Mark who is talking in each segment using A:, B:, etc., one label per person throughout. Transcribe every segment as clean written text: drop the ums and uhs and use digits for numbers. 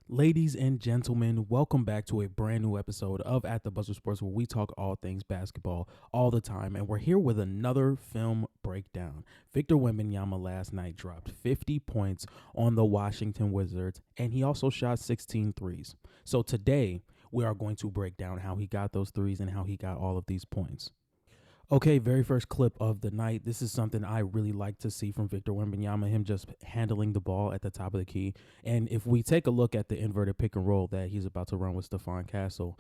A: Ladies and gentlemen, welcome back to a brand new episode of At the Buzzer Sports, where we talk all things basketball all the time. And we're here with another film breakdown. Victor Wembanyama last night dropped 50 points on the Washington Wizards, and he also shot 16 threes. So today, we are going to break down how he got those threes and how he got all of these points. Okay, very first clip of the night. This is something I really like to see from Victor Wembanyama, him just handling the ball at the top of the key. And if we take a look at the inverted pick and roll that he's about to run with Stephon Castle,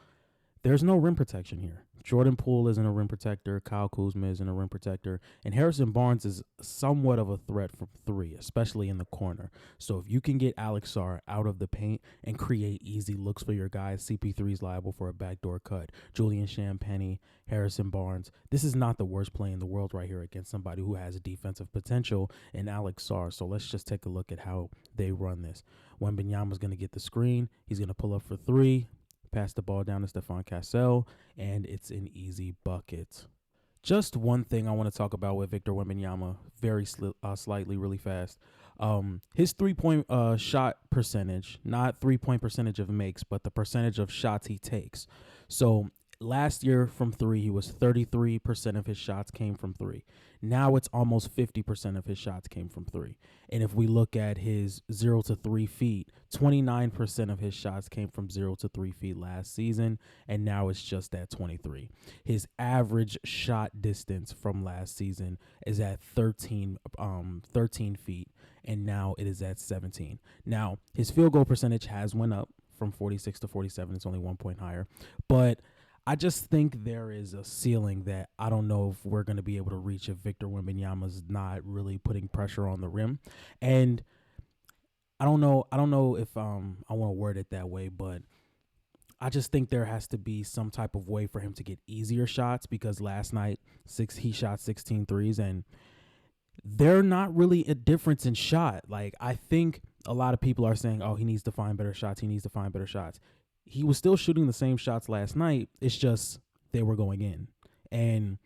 A: there's no rim protection here. Jordan Poole isn't a rim protector. Kyle Kuzma isn't a rim protector. And Harrison Barnes is somewhat of a threat from three, especially in the corner. So if you can get Alex Sarr out of the paint and create easy looks for your guys, CP3 is liable for a backdoor cut. Julian Champagnie, Harrison Barnes. This is not the worst play in the world right here against somebody who has defensive potential in Alex Sarr. So let's just take a look at how they run this. Wembanyama's going to get the screen. He's going to pull up for three. Pass the ball down to Stephon Castle, and it's an easy bucket. Just one thing I want to talk about with Victor Wembanyama, very slightly, really fast. His three-point shot percentage, not three-point percentage of makes, but the percentage of shots he takes. So last year from three, he was 33% of his shots came from three. Now it's almost 50% of his shots came from three. And if we look at his 0 to 3 feet, 29% of his shots came from 0 to 3 feet last season, and now it's just at 23. His average shot distance from last season is at 13 feet, and now it is at 17. Now, his field goal percentage has went up from 46 to 47. It's only 1 point higher, but I just think there is a ceiling that I don't know if we're going to be able to reach if Victor Wembanyama's not really putting pressure on the rim. And I don't know if I want to word it that way, but I just think there has to be some type of way for him to get easier shots, because last night he shot 16 threes, and they're not really a difference in shot. Like, I think a lot of people are saying, oh, he needs to find better shots. He needs to find better shots. He was still shooting the same shots last night. It's just they were going in. And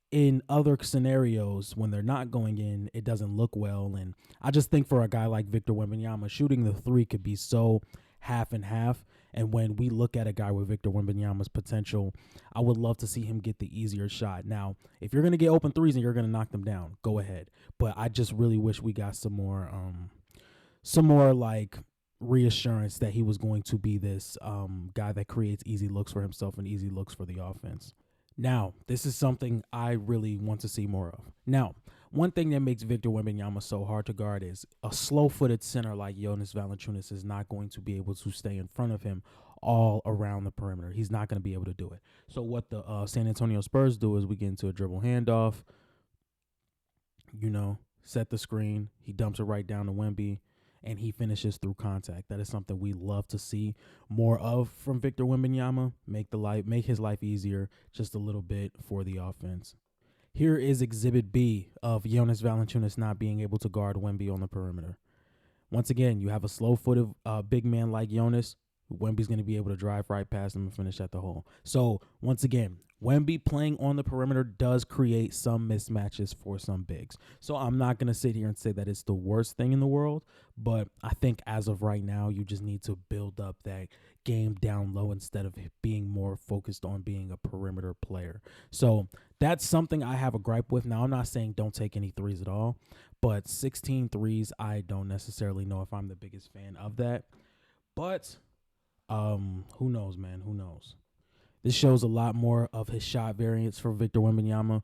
A: in other scenarios, when they're not going in, it doesn't look well. And I just think for a guy like Victor Wembanyama, shooting the three could be so half and half. And when we look at a guy with Victor Wembanyama's potential, I would love to see him get the easier shot. Now, if you're going to get open threes and you're going to knock them down, go ahead. But I just really wish we got some more like reassurance that he was going to be this guy that creates easy looks for himself and easy looks for the offense. Now, this is something I really want to see more of. Now, one thing that makes Victor Wembanyama so hard to guard is a slow-footed center like Jonas Valanciunas is not going to be able to stay in front of him all around the perimeter. He's not going to be able to do it. So what the San Antonio Spurs do is we get into a dribble handoff, set the screen. He dumps it right down to Wemby, and he finishes through contact. That is something we love to see more of from Victor Wembanyama. Make his life easier just a little bit for the offense. Here is Exhibit B of Jonas Valanciunas not being able to guard Wemby on the perimeter. Once again, you have a slow-footed big man like Jonas. Wemby's going to be able to drive right past him and finish at the hole. So, once again, Wemby playing on the perimeter does create some mismatches for some bigs. So I'm not going to sit here and say that it's the worst thing in the world, but I think as of right now, you just need to build up that game down low instead of being more focused on being a perimeter player. So that's something I have a gripe with. Now, I'm not saying don't take any threes at all, but 16 threes, I don't necessarily know if I'm the biggest fan of that. But who knows, man? Who knows? This shows a lot more of his shot variance for Victor Wembanyama,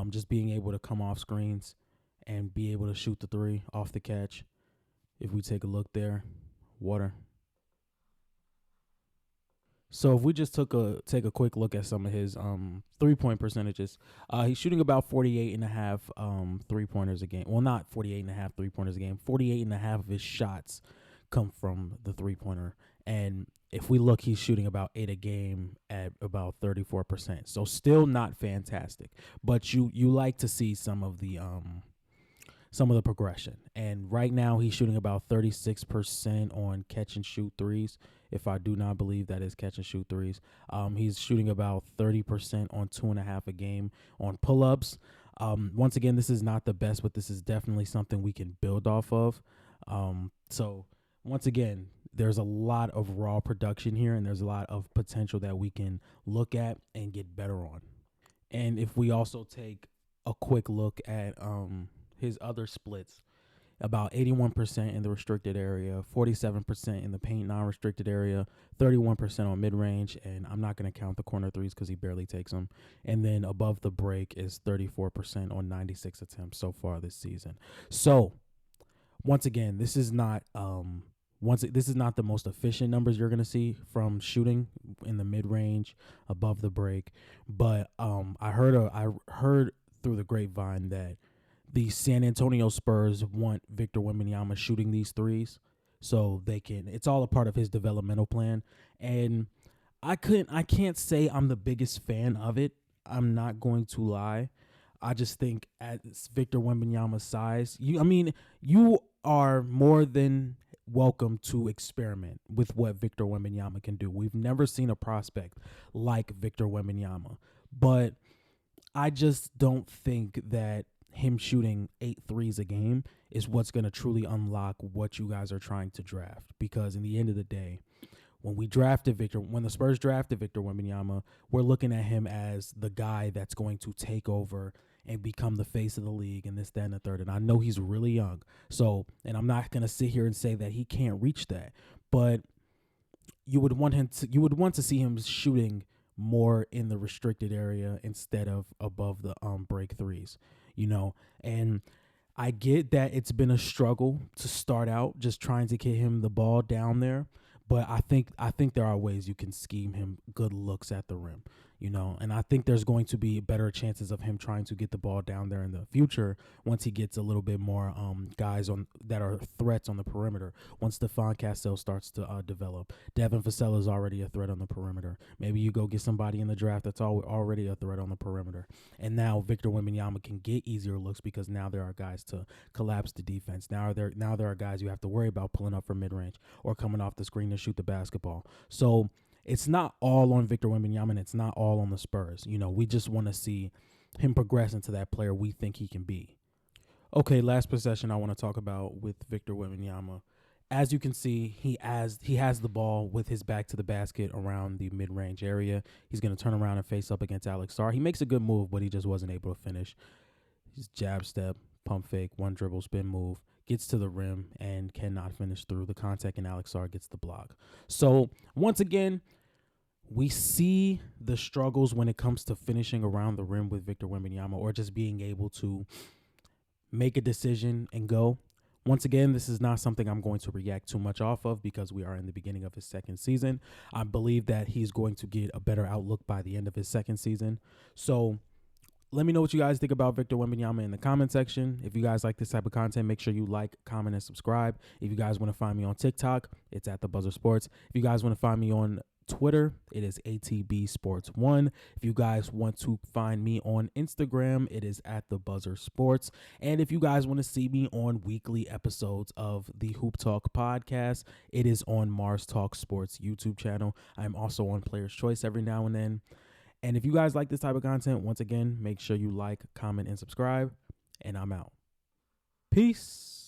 A: just being able to come off screens and be able to shoot the three off the catch. If we take a look there, water. So if we just take a quick look at some of his 3-point percentages, he's shooting about 48.5 3-pointers a game. Well, not 48.5 3-pointers a game. 48.5 of his shots come from the 3-pointer. And if we look, he's shooting about 8 a game at about 34%. So still not fantastic, but you like to see some of the progression. And right now he's shooting about 36% on catch and shoot threes. If I do not believe that is catch and shoot threes, he's shooting about 30% on 2.5 a game on pull-ups. Once again, this is not the best, but this is definitely something we can build off of. So once again, there's a lot of raw production here, and there's a lot of potential that we can look at and get better on. And if we also take a quick look at his other splits, about 81% in the restricted area, 47% in the paint non-restricted area, 31% on mid-range, and I'm not going to count the corner threes because he barely takes them. And then above the break is 34% on 96 attempts so far this season. So once again, this is not this is not the most efficient numbers you're gonna see from shooting in the mid range, above the break, but I heard through the grapevine that the San Antonio Spurs want Victor Wembanyama shooting these threes, so they can. It's all a part of his developmental plan, and I can't say I'm the biggest fan of it. I'm not going to lie. I just think at Victor Wembanyama's size, you are more than welcome to experiment with what Victor Wembanyama can do. We've never seen a prospect like Victor Wembanyama, but I just don't think that him shooting 8 threes a game is what's going to truly unlock what you guys are trying to draft, because in the end of the day, when the Spurs drafted Victor Wembanyama, we're looking at him as the guy that's going to take over and become the face of the league and this, that, and the third. And I know he's really young. And I'm not going to sit here and say that he can't reach that, but you would want to see him shooting more in the restricted area instead of above the break threes, and I get that it's been a struggle to start out just trying to get him the ball down there, but I think there are ways you can scheme him good looks at the rim, and I think there's going to be better chances of him trying to get the ball down there in the future once he gets a little bit more guys on that are threats on the perimeter. Once Stephon Castle starts to develop, Devin Vassell is already a threat on the perimeter. Maybe you go get somebody in the draft that's already a threat on the perimeter, and now Victor Wembanyama can get easier looks because now there are guys to collapse the defense. Now there are guys you have to worry about pulling up from mid range or coming off the screen to shoot the basketball. So it's not all on Victor Wembanyama, and it's not all on the Spurs. We just want to see him progress into that player we think he can be. Okay, last possession I want to talk about with Victor Wembanyama. As you can see, he has the ball with his back to the basket around the mid-range area. He's going to turn around and face up against Alex Sarr. He makes a good move, but he just wasn't able to finish. His jab step, pump fake, one dribble, spin move, gets to the rim and cannot finish through the contact, and Alex Sarr gets the block. So once again, we see the struggles when it comes to finishing around the rim with Victor Wembanyama, or just being able to make a decision and go. Once again, this is not something I'm going to react too much off of because we are in the beginning of his second season. I believe that he's going to get a better outlook by the end of his second season. So let me know what you guys think about Victor Wembanyama in the comment section. If you guys like this type of content, make sure you like, comment, and subscribe. If you guys want to find me on TikTok, it's at The Buzzer Sports. If you guys want to find me on Twitter, it is ATB Sports 1. If you guys want to find me on Instagram, it is at The Buzzer Sports. And if you guys want to see me on weekly episodes of the Hoop Talk podcast, it is on Mars Talk Sports YouTube channel. I'm also on Player's Choice every now and then. And if you guys like this type of content, once again, make sure you like, comment, and subscribe. And I'm out. Peace.